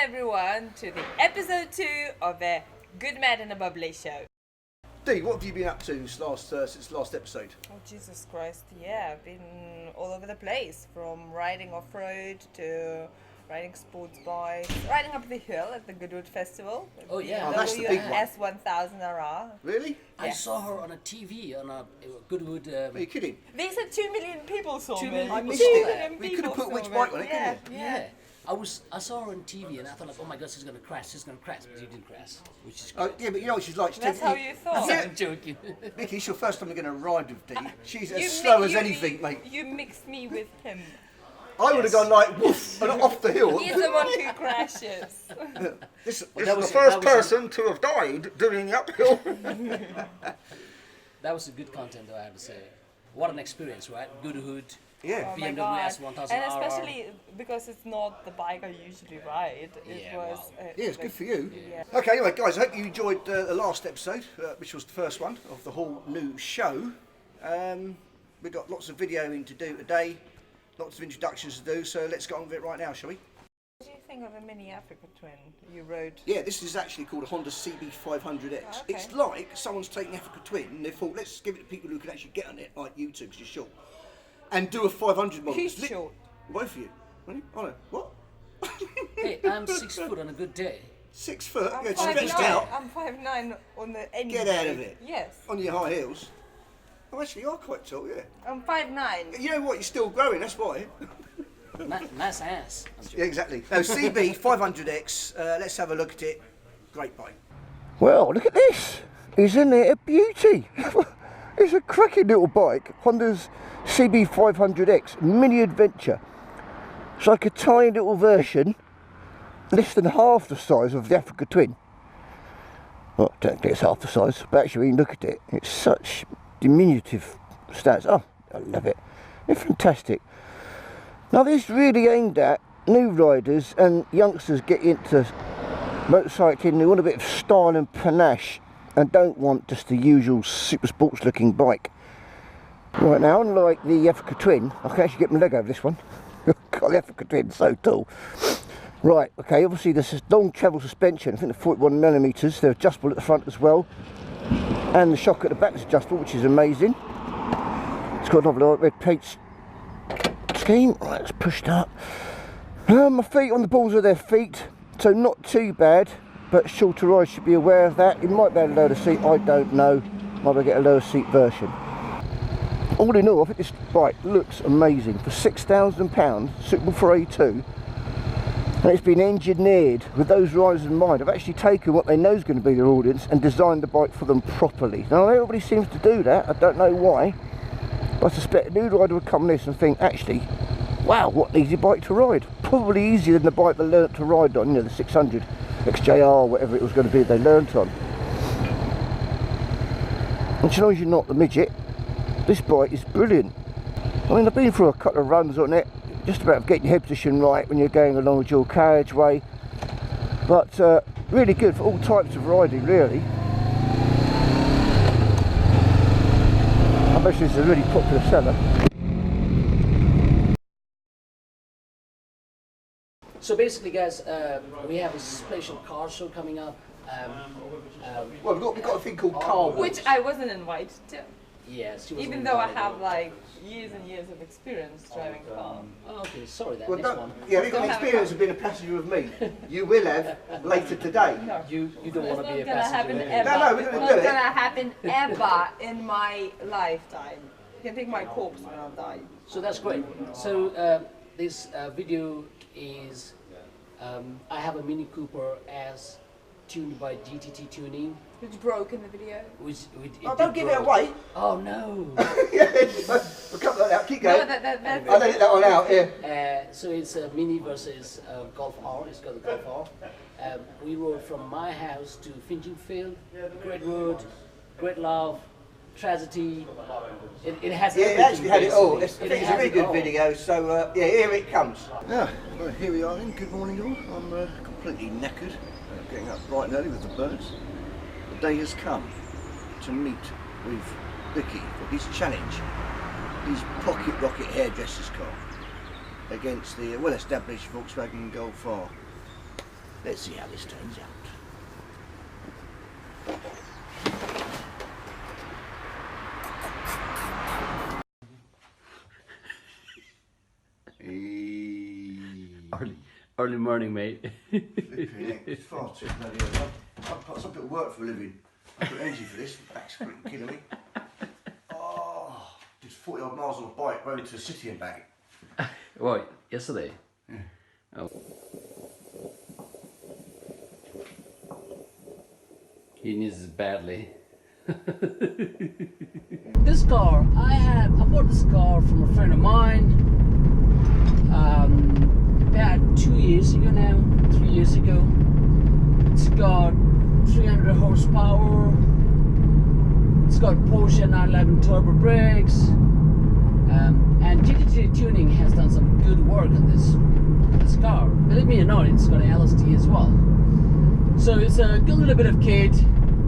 everyone to the episode 2 of the Good, Mad and the Bubbly show. Dee, what have you been up to since last episode? Oh Jesus Christ, yeah, I've been all over the place, from riding off-road to riding sports bikes, riding up the hill at the Goodwood Festival. Oh yeah, that's the big one. S1000RR. Really? Yeah. I saw her on a TV on a Goodwood. Are you kidding? They said 2 million people saw 2 me. million I people missed saw it. that. We could have put which bike on it, couldn't we? Yeah. I saw her on TV and I thought like, oh my god, she's gonna crash, but she didn't crash, which is good. Yeah, but you know what she's like. That's how you thought. I'm joking. Bikke, it's your first time you're going to ride with Dee. She's as slow as anything, mate. You mixed me with him. I would have gone like woof and off the hill. He's the one who crashes. This is the first person to have died doing the uphill. That was a good content, though, I have to say. What an experience, right? Goodwood. Yeah. Oh my BMW God. S1000RR. And especially because it's not the bike I usually ride. It was. wow. Yeah, it's good for you. Yeah. Okay, anyway, guys, I hope you enjoyed the last episode, which was the first one of the whole new show. We've got lots of videoing to do today, lots of introductions to do, so let's get on with it right now, shall we? What do you think of a Mini Africa Twin you rode? Yeah, this is actually called a Honda CB500X. Oh, okay. It's like someone's taken Africa Twin and they thought, let's give it to people who can actually get on it, like you two, because you're short, and do a 500 model. Who's short? Both of you. Really? Oh no, what? Hey, I'm 6 foot on a good day. 6 foot? I'm Yeah, stretched 5'9". out. I'm 5'9" on the end. Get out of it. Yes. On your high heels. Oh, actually, you are quite tall, yeah. I'm 5'9". You know what? You're still growing, that's why. Nice ass. I'm joking. Yeah, exactly. No, CB500X, let's have a look at it. Great bike. Well, look at this. Isn't it a beauty? It's a cracking little bike. Honda's CB500X Mini Adventure. It's like a tiny little version, less than half the size of the Africa Twin. Well, technically it's half the size, but actually when you look at it, it's such diminutive stats. Oh, I love it. It's fantastic. Now this is really aimed at new riders and youngsters get into motorcycling who want a bit of style and panache and don't want just the usual super sports looking bike. Right now, unlike the Africa Twin, I can actually get my leg over this one. God, the Africa Twin's so tall. Right, okay, obviously there's this long travel suspension, I think they're 41mm, they're adjustable at the front as well. And the shock at the back is adjustable, which is amazing. It's got a lovely red paint scheme. Right, it's pushed up. My feet on the balls of their feet, so not too bad, but shorter riders should be aware of that. You might be able to lower the seat, I don't know. Might be able to get a lower seat version. All in all, I think this bike looks amazing. For £6,000, suitable for A2, and it's been engineered with those riders in mind. I've actually taken what they know is going to be their audience and designed the bike for them properly. Now, everybody seems to do that, I don't know why. I suspect a new rider would come on this and think, actually, wow, what an easy bike to ride. Probably easier than the bike they learnt to ride on, you know, the 600 XJR, whatever it was going to be they learnt on. And as long as you're not the midget, this bike is brilliant. I mean, I've been through a couple of runs on it, just about getting your head position right when you're going along a dual carriageway. But really good for all types of riding, really. I bet this is a really popular seller. So basically, guys, we have a special car show coming up. Well, we've got a thing called Car Wars. Which I wasn't invited to. Yes, she was Even though I invited. have like years and years of experience driving cars. Oh, okay, sorry, that Well, next don't, one. yeah, you've got experience of being a passenger with me. You will have later today. No. You don't want It's to be not a gonna happen passenger. anyway. ever. No, we're It's gonna not do it. gonna happen ever in my lifetime. You can take my corpse when I die. So that's great. So this video is, I have a Mini Cooper as tuned by GTT Tuning. Which broke in the video. Oh, don't give it away. Oh no! Yeah, we'll cut that out. Keep No, going. that's I'll edit that one out, yeah. So it's a Mini versus Golf R. It's got the Golf R. We rode from my house to Finchingfield. Great road, great love, tragedy. It has. Yeah, it actually had it all. basically. It's a has really it good all. video, so yeah, here it comes. Yeah, well, here we are then. Good morning all. I'm completely knackered. Getting up bright and early with the birds. The day has come to meet with Bikke for his challenge, his pocket rocket hairdresser's car, against the well-established Volkswagen Golf R. Let's see how this turns out. Early morning, mate. It's far too bloody early. I've got some bit of work for a living. I've got energy for this. Back's freaking killing me. Oh, did 40 odd miles on a bike, rode to the city and back. What? Yesterday? Yeah. Oh. He needs it badly. This car, I bought this car from a friend of mine. About 2 years ago now, 3 years ago. It's got 300 horsepower. It's got Porsche 911 turbo brakes. And GTT Tuning has done some good work on this car. Believe me or not, it's got an LSD as well. So it's a good little bit of kit.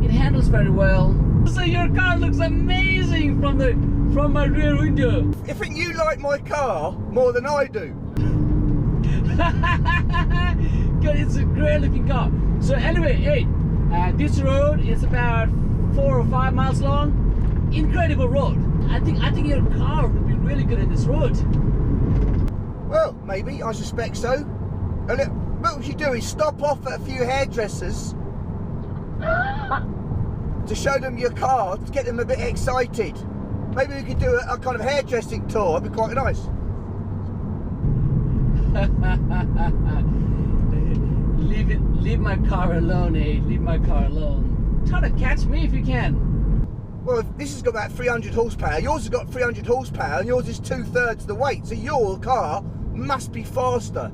It handles very well. So your car looks amazing from my rear window. I think you like my car more than I do. God, it's a great looking car. So anyway, hey, this road is about 4 or 5 miles long. Incredible road. I think your car would be really good in this road. Well, maybe, I suspect so. And what we should do is stop off at a few hairdressers to show them your car, to get them a bit excited. Maybe we could do a kind of hairdressing tour, it'd be quite nice. Leave my car alone, eh? Leave my car alone. Try to catch me if you can. Well, this has got about 300 horsepower, yours has got 300 horsepower, and yours is 2/3 the weight, so your car must be faster.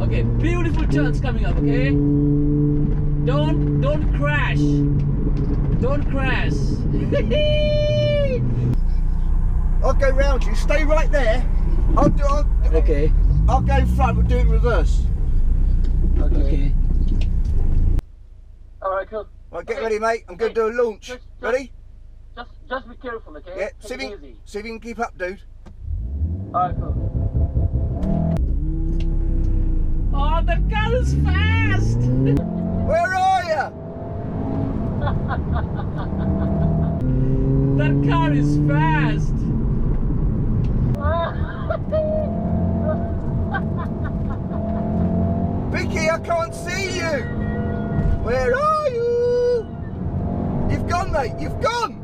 Okay, beautiful turns coming up, okay? Don't crash. Don't crash. I'll go round you, stay right there. Okay. I'll go in front, we'll do it in reverse. Okay. Alright, cool. Right, get ready, mate. I'm going to do a launch. Ready? Just be careful, okay? Yeah, Take it easy. see if you can keep up, dude. Alright, cool. Oh, that car is fast! Where are you? That car is fast! Bikke, I can't see you! Where are you? You've gone, mate, you've gone!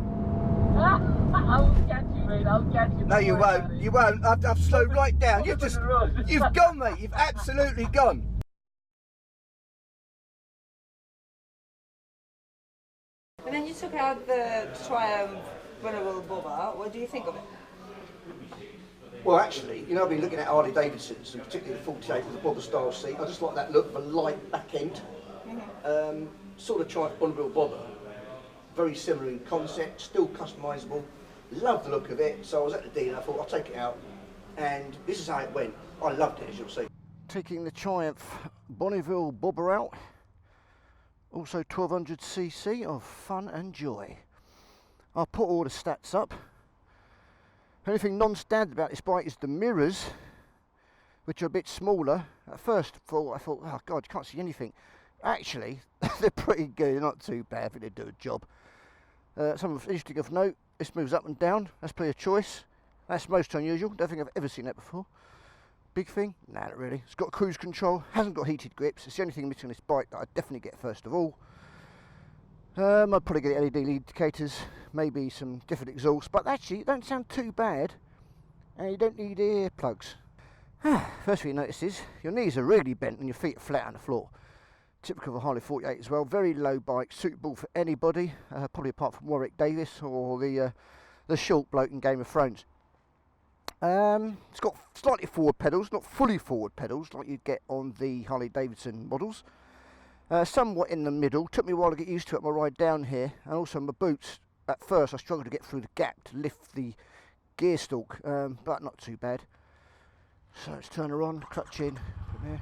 I'll catch you, mate, I'll catch you. No, you won't, you won't. I've slowed right down. You've gone, mate, you've absolutely gone. And then you took out the Triumph Bonneville bobber. What do you think of it? Well, actually, you know, I've been looking at Harley Davidsons, and particularly the 48 with the bobber style seat. I just like that look of a light back end. Sort of Triumph Bonneville bobber. Very similar in concept, still customisable. Love the look of it, so I was at the dealer, I thought I'll take it out, and this is how it went. I loved it, as you'll see. Taking the Triumph Bonneville bobber out, also 1200cc of fun and joy. I'll put all the stats up. Anything non-standard about this bike is the mirrors, which are a bit smaller. At first I thought, oh God, you can't see anything. Actually, they're pretty good, they're not too bad, I think they do a job. Something interesting of note, this moves up and down, that's probably a choice. That's most unusual, don't think I've ever seen that before. Big thing? Nah, not really. It's got cruise control, hasn't got heated grips, it's the only thing missing on this bike that I'd definitely get first of all. I'd probably get LED indicators, maybe some different exhausts, but actually it don't sound too bad, and you don't need ear plugs. First thing you notice is, your knees are really bent and your feet are flat on the floor. Typical of a Harley 48 as well, very low bike, suitable for anybody, probably apart from Warwick Davis or the short bloke in Game of Thrones. It's got slightly forward pedals, not fully forward pedals like you'd get on the Harley Davidson models. Somewhat in the middle, took me a while to get used to it on my ride down here, and also my boots, at first I struggled to get through the gap to lift the gear stalk, but not too bad. So let's turn her on, clutch in, from here.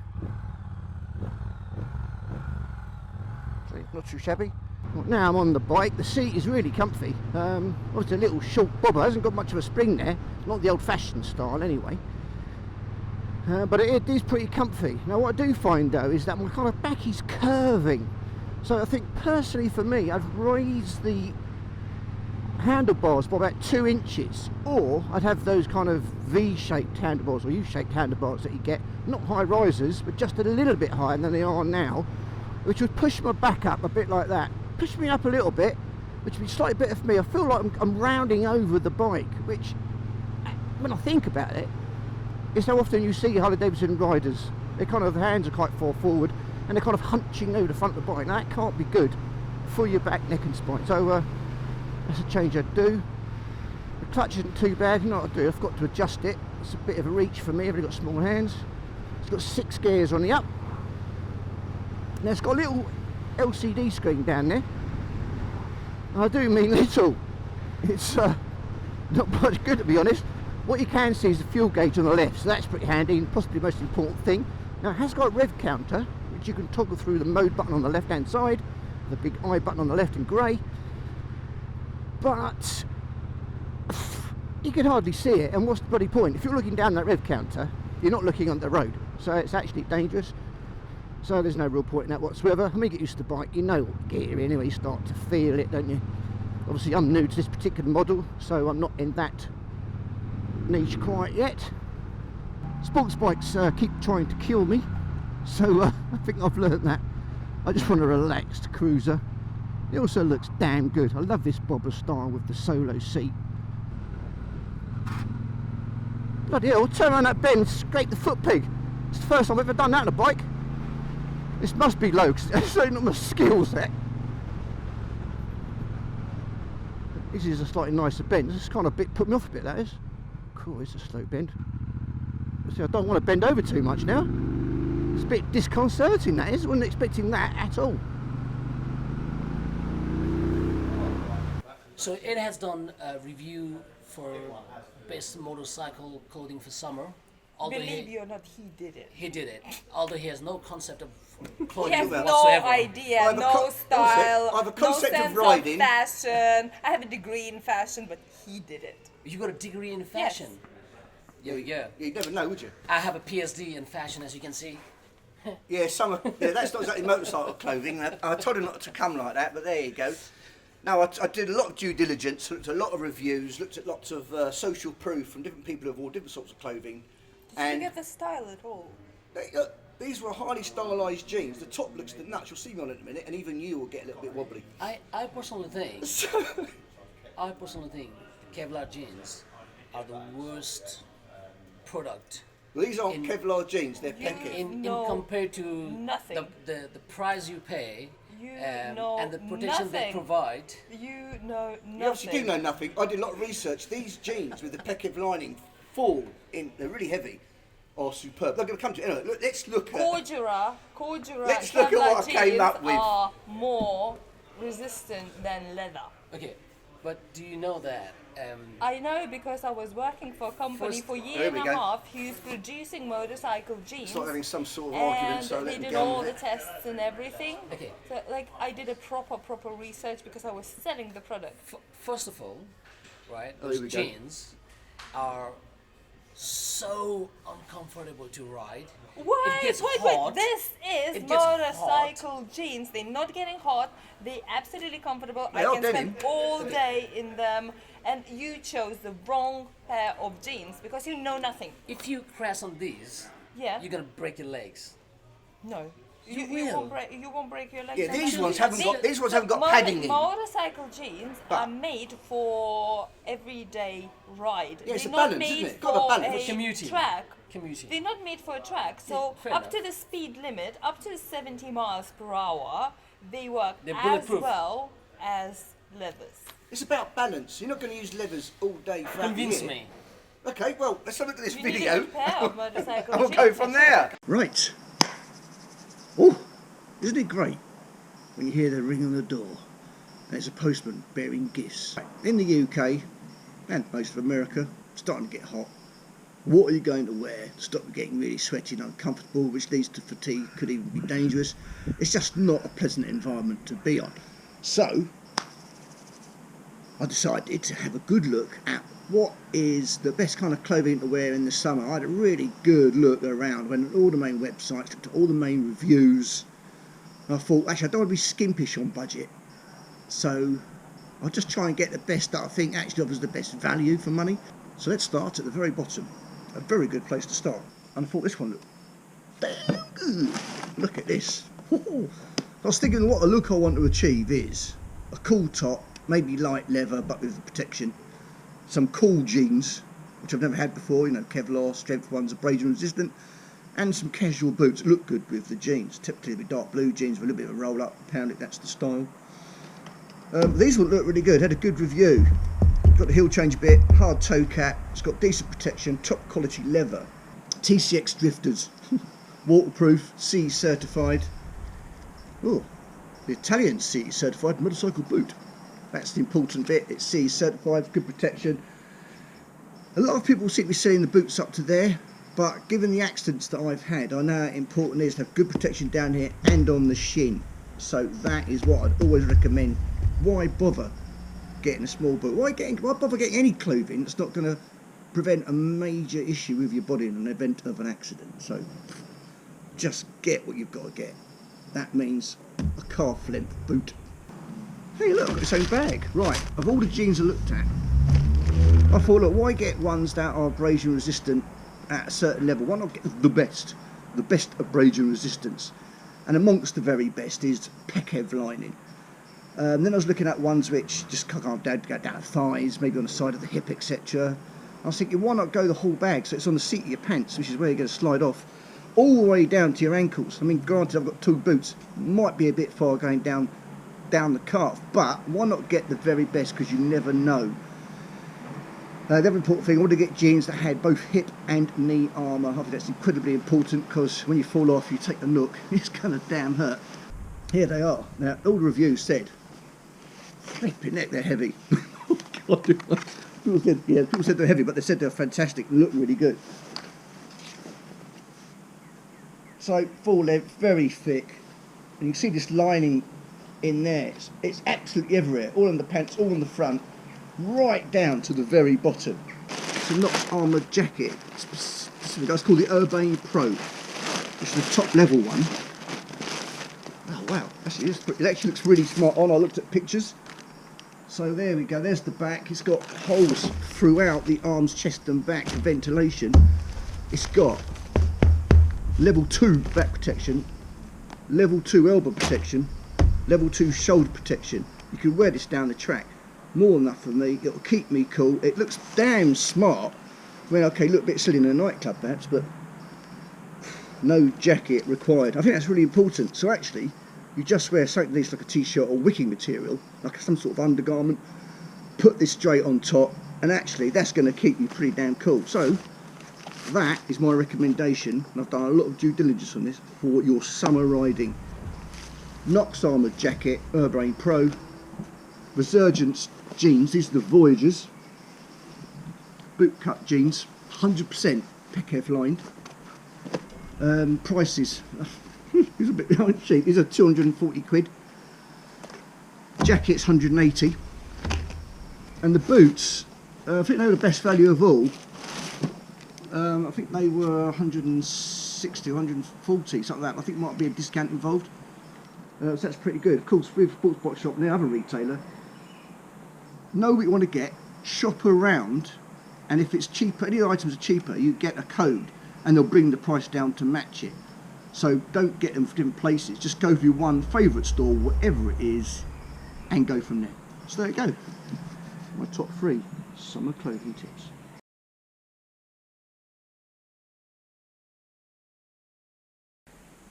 Not too shabby. Well, now I'm on the bike, the seat is really comfy. Obviously a little short bobber, hasn't got much of a spring there, not the old fashioned style anyway. but it is pretty comfy. Now what I do find though is that my kind of back is curving, so I think personally for me I'd raise the handlebars by about 2 inches, or I'd have those kind of V-shaped handlebars or U-shaped handlebars that you get, not high risers but just a little bit higher than they are now, which would push my back up a bit like that, push me up a little bit, which would be slightly better for me. I feel like I'm rounding over the bike, which when I think about it, it's how often you see Harley Davidson riders, their kind of hands are quite far forward and they're kind of hunching over the front of the bike. Now that can't be good for your back, neck and spine, so that's a change I'd do. The clutch isn't too bad, you know what I do, I've got to adjust it. It's a bit of a reach for me, I've only got small hands. It's got 6 gears on the up. Now it's got a little LCD screen down there. And I do mean little. It's not much good to be honest. What you can see is the fuel gauge on the left, so that's pretty handy and possibly the most important thing. Now it has got a rev counter, which you can toggle through the mode button on the left hand side, the big I button on the left in grey. But you can hardly see it, and what's the bloody point? If you're looking down that rev counter, you're not looking on the road, so it's actually dangerous. So there's no real point in that whatsoever. When you get used to the bike, you know what gear anyway, you start to feel it, don't you? Obviously I'm new to this particular model, so I'm not in that niche quite yet. Sports bikes keep trying to kill me, so I think I've learnt that. I just want a relaxed cruiser. It also looks damn good. I love this bobber style with the solo seat. Bloody hell, turn around that bend, scrape the foot peg. It's the first time I've ever done that on a bike. This must be low, because it's certainly not my skill set. This is a slightly nicer bend. This is kind of a bit, put me off a bit, that is. Cool, it's a slow bend. See, I don't want to bend over too much now. It's a bit disconcerting, that is. I wasn't expecting that at all. So it has done a review for best motorcycle clothing for summer. Although Believe you or not, he did it. He did it. Although he has no concept of He clothing has no whatsoever. idea, no style, I have a no concept of sense riding. fashion. I have a degree in fashion, but he did it. You got a degree in fashion. There we go. You'd never know, would you? I have a PhD in fashion, as you can see. Yeah, that's not exactly motorcycle clothing. I told him not to come like that, but there you go. No, I did a lot of due diligence, looked at a lot of reviews, looked at lots of social proof from different people who have worn different sorts of clothing. Did you get the style at all? These were highly stylised jeans. The top looks the nuts. You'll see me on it in a minute, and even you will get a little bit wobbly. I personally think Kevlar jeans are the worst product. Well, these aren't Kevlar jeans, they're Bikke. In No, compared to nothing. the price you pay know and the protection they nothing. provide. You know nothing. You obviously do know nothing. I did a lot of research. These jeans with the Bikke lining, they're really heavy, are superb. They're going to come to it. Anyway, let's look at... Cordura Let's look at what I Kevlar came up jeans with. are more resistant than leather. Okay, but do you know that? I know because I was working for a company for a year There and we a go. half who's producing motorcycle jeans. It's like having some sort of argument, so and let they them did all go. the tests and everything. Okay. So like I did a proper research because I was selling the product. First of all, right, Oh, those here we go. jeans are so uncomfortable to ride. Wait, It gets wait, hot. this is It gets motorcycle jeans. They're not getting hot. They're absolutely comfortable. They I are can denim. spend all day in them. And you chose the wrong pair of jeans because you know nothing. If you crash on these, Yeah. you're gonna break your legs. No. You You will. won't break your legs. Yeah, and these nothing. ones haven't got. These ones haven't got Motor- padding in. Motorcycle jeans But- are made for everyday ride. Yeah, it's They're a not balance, made isn't it? Got a for balance. a Commuting. track. Commuting. They're not made for a track. So fair up enough. to the speed limit, up to 70 miles per hour, they work They're as bulletproof. well as leathers. It's about balance. You're not going to use leathers all day throughout the Convince year. me. Okay, well, let's have a look at this You need a video. good pair of motorcycle and we'll jeans. go from there. Right. Oh, isn't it great when you hear the ring on the door and it's a postman bearing gifts? In the UK and most of America, it's starting to get hot. What are you going to wear to stop you getting really sweaty and uncomfortable, which leads to fatigue, could even be dangerous? It's just not a pleasant environment to be on. So, I decided to have a good look at what is the best kind of clothing to wear in the summer. I had a really good look around, went on all the main websites, looked at all the main reviews. And I thought, actually, I don't want to be skimpish on budget, so I'll just try and get the best that I think actually offers the best value for money. So let's start at the very bottom. A very good place to start. And I thought this one looked damn good. Look at this. I was thinking what the look I want to achieve is a cool top, maybe light leather but with the protection, some cool jeans, which I've never had before, you know, Kevlar, strength ones, abrasion resistant, and some casual boots. Look good with the jeans. Typically with dark blue jeans with a little bit of a roll up, pound it, that's the style. These will look really good, had a good review. Got the heel change bit, hard toe cap, it's got decent protection, top quality leather, TCX drifters, waterproof, CE certified. Oh, the Italian CE certified motorcycle boot. That's the important bit, it's CE certified, good protection. A lot of people seem to be selling the boots up to there, but given the accidents that I've had, I know how important it is to have good protection down here and on the shin. So that is what I'd always recommend. Why bother getting a small boot? Why bother getting any clothing that's not going to prevent a major issue with your body in an event of an accident? So just get what you've got to get. That means a calf length boot. Hey look, got its own bag. Right, of all the jeans I looked at, I thought, look, why get ones that are abrasion resistant at a certain level? Why not get the best abrasion resistance? And amongst the very best is Bikke lining. Then I was looking at ones which just can't go down the thighs, maybe on the side of the hip, etc. I was thinking, why not go the whole bag so it's on the seat of your pants, which is where you're going to slide off, all the way down to your ankles. I mean, granted, I've got two boots, might be a bit far going down the calf, but why not get the very best, because you never know. The other important thing, I want to get jeans that had both hip and knee armour. I think that's incredibly important, because when you fall off, you take a look, it's going to damn hurt. Here they are. Now, all the reviews said, flipping heck, they're heavy. Oh, God. People said they're heavy, but they said they're fantastic and look really good. So, full length, very thick. And you can see this lining in there. It's absolutely everywhere. All on the pants, all on the front, right down to the very bottom. It's a Knox armoured jacket. It's called the Urbane Pro, which is the top level one. Oh wow, it actually looks really smart on. I looked at pictures. So there we go, there's the back. It's got holes throughout the arms, chest and back for ventilation. It's got level 2 back protection, level 2 elbow protection, level 2 shoulder protection. You can wear this down the track. More than enough for me, it'll keep me cool. It looks damn smart. Well, okay, look a bit silly in a nightclub perhaps, but no jacket required. I think that's really important. So actually, you just wear something like this, like a t-shirt or wicking material, like some sort of undergarment, put this straight on top, and actually that's going to keep you pretty damn cool. So that is my recommendation, and I've done a lot of due diligence on this, for your summer riding. Knox armoured jacket, Urbane Pro, Resurgence jeans, these are the Voyagers, boot cut jeans, 100% Bikke lined. Prices, these are a bit cheap, these are 240 quid, jackets 180, and the boots, I think they were the best value of all. I think they were 160, 140, something like that. I think there might be a discount involved. So that's pretty good. Of course, with Sports Bike Shop and the other retailer, know what you want to get, shop around, and if it's cheaper, any items are cheaper, you get a code and they'll bring the price down to match it. So don't get them from different places, just go to one favourite store, whatever it is, and go from there. So there you go, my top 3 summer clothing tips.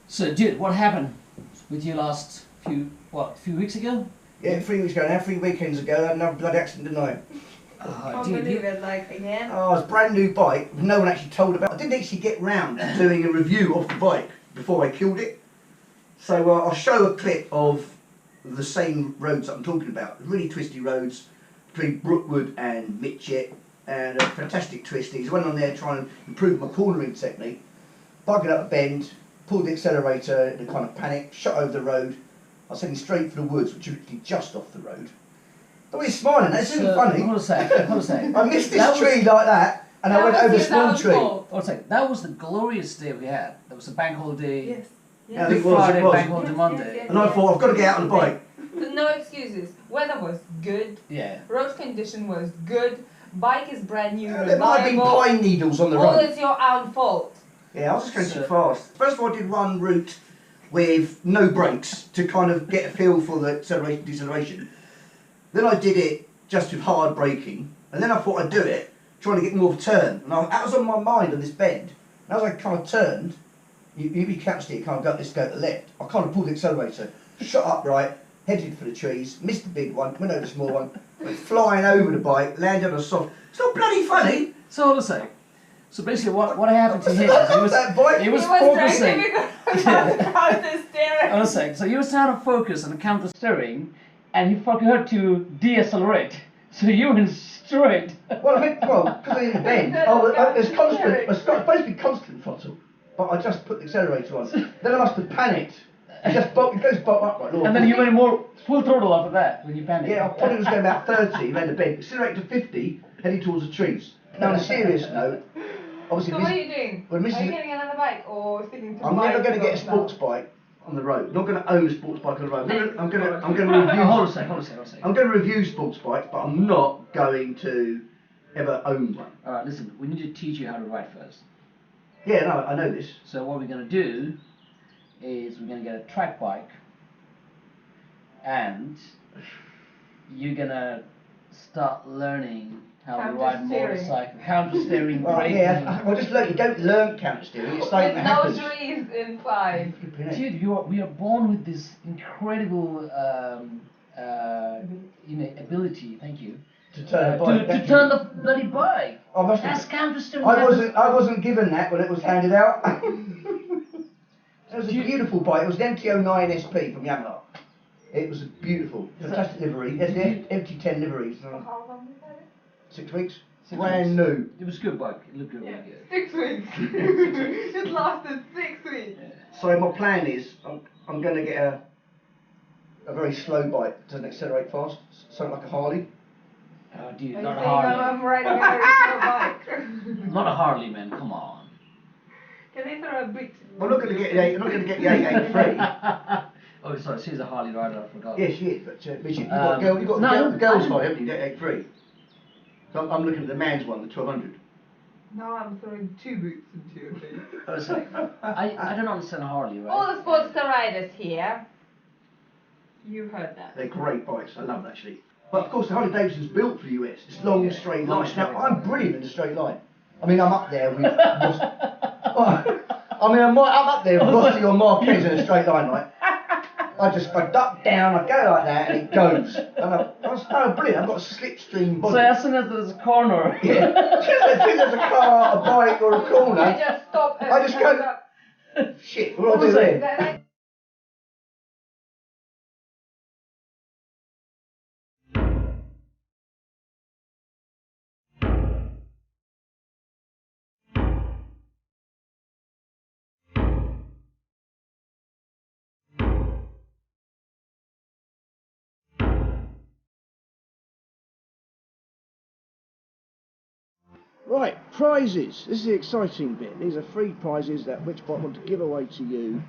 So, Jude, what happened with you last few weeks ago? Yeah, 3 weeks ago now, 3 weekends ago, I had another bloody accident, didn't I? Can't believe it, like, again. Oh, it's a brand new bike, no one actually told about. I didn't actually get round to doing a review of the bike before I killed it. So I'll show a clip of the same roads that I'm talking about. Really twisty roads between Brookwood and Mitchett, and a fantastic twisties. Went on there trying to improve my cornering technique, bugging up a bend, pulled the accelerator in a kind of panic, shot over the road. I was heading straight for the woods, which was just off the road. Oh, he's smiling. That's really funny. Hold a sec. I missed this tree like that, and I went over a small tree. Hold a sec. That was the glorious day we had. That was a bank holiday. Yes. Yeah, I think Good it was. Friday, It was. bank holiday Monday. yes. And I thought, I've got to get out on the bike. No excuses. Weather was good. Yeah. Road condition was good. Bike is brand new. There might have been reliable. pine needles on the All road. is your own fault. Yeah, I was just going too fast. First of all, I did one route with no brakes to kind of get a feel for the acceleration, deceleration. Then I did it just with hard braking, and then I thought I'd do it trying to get more of a turn. And that was on my mind on this bend. And as I kind of turned, you catch it, can't go this, go to the left. I kind of pulled the accelerator, shot upright, headed for the trees, missed the big one, went over the small one, went flying over the bike, landed on a soft. It's not bloody funny. So hold a sec. So basically, what happened to him? I love that bike. He was Trying focusing. to counter steering. Hold a sec. So he was trying to focus on the counter steering, and he forgot to de-accelerate. So you went straight. Well, because in the bend, there's constant, it's supposed to be constant throttle, but I just put the accelerator on. Then I must have panicked. It goes bop up like Lord. And then you went more full throttle after that when you panicked. Yeah, I probably was going about 30 around the bend, accelerated to 50, heading towards the trees. Now, on a serious note, obviously, So what are you doing? Well, Are you getting another bike or sticking to I'm bike? never going to get a sports bike on the road. I'm not going to own a sports bike on the road. I'm going to review. Hold a sec. I'm going to review sports bikes, but I'm not going to ever own one. Alright, listen, we need to teach you how to ride first. Yeah, no, I know this. So what we're going to do is we're going to get a track bike, and you're going to start learning how to ride Counter-steering. motorcycle, counter steering, Well, braking. yeah, I just learned you don't learn counter steering. It's like With it no happens. trees inside. Dude, we are born with this incredible ability. Thank you. To turn a bike. To turn the bloody bike. I must That's have. counter steering. I wasn't given that when it was handed out. It was a beautiful bike. It was an MT-09 SP from Yamaha. It was a beautiful, fantastic livery. There's the MT-10 liveries. How long was that? 6 weeks. 6 Brand weeks. new. It was a good bike. It looked good. Yeah. Really good. 6 weeks. It lasted 6 weeks. So my plan is I'm going to get a very slow bike that doesn't accelerate fast, something like a Harley. Oh, dude, Are not a you saying Harley. I'm riding a very slow bike? Not a Harley, man. Come on. Can they throw a brick? I'm not going to get the 883. Oh, sorry. She's a Harley rider. I forgot. Yeah, she is, but Richard, you've got a girl's Harley, haven't you? The 883. So I'm looking at the man's one, the 1200. No, I'm throwing 2 boots into your face. Oh, sorry. I don't understand a Harley, right? All the sports car riders here. You heard that. They're great bikes. I love them actually. But of course, the Harley Davidson's built for the US. It's long, Yeah, straight long, line. straight Now, I'm line. brilliant in the straight line. I mean, I'm up there with. I'm up there with Rossi or Marquez in a straight line, right? I duck down, I go like that, and it goes. And I'm brilliant. I've got a slipstream body. So as soon as there's a corner. Yeah. As soon as there's a car, a bike, or a I corner, just stop and I just turn go- up. shit, what do I What do was it? there? Right, prizes. This is the exciting bit. These are free prizes that Witchbot want to give away to you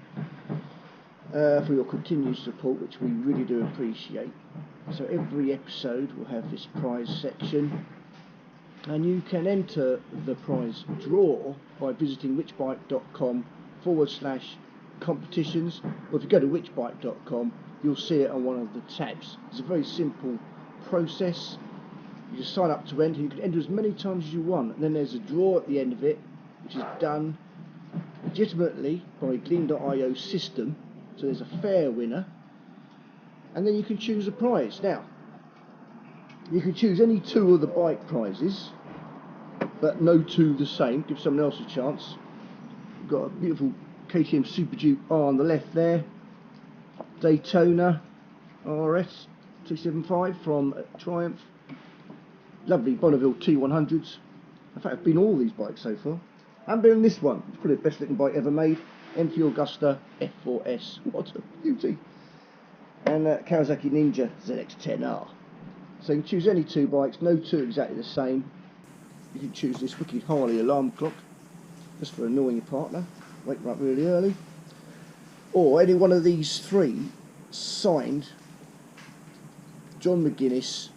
for your continued support, which we really do appreciate. So every episode will have this prize section, and you can enter the prize draw by visiting witchbike.com/competitions, or if you go to witchbike.com, you'll see it on one of the tabs. It's a very simple process. You just sign up to enter. You can enter as many times as you want, and then there's a draw at the end of it, which is done legitimately by Glean.io system, so there's a fair winner, and then you can choose a prize. Now, you can choose any 2 of the bike prizes, but no 2 the same. Give someone else a chance. We've got a beautiful KTM Super Duke R on the left there, Daytona RS 275 from Triumph. Lovely Bonneville T100s. In fact, I've been all these bikes so far. I haven't been on this one. It's probably the best looking bike ever made. MT Augusta F4S. What a beauty. And Kawasaki Ninja ZX10R. So you can choose any two bikes, no two exactly the same. You can choose this wicked Harley alarm clock, just for annoying your partner, wake them up really early. Or any one of these three signed John McGuinness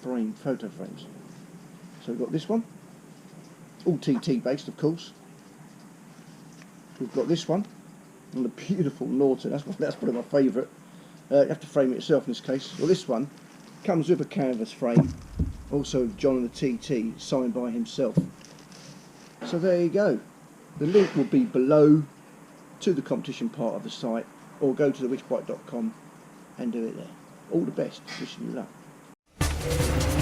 photo frames. So we've got this one, all TT based of course. We've got this one, and the beautiful Norton, that's probably my favourite. You have to frame it yourself in this case. Well, this one comes with a canvas frame, also with John and the TT, signed by himself. So there you go. The link will be below to the competition part of the site, or go to thewitchbike.com and do it there. All the best, wishing you luck.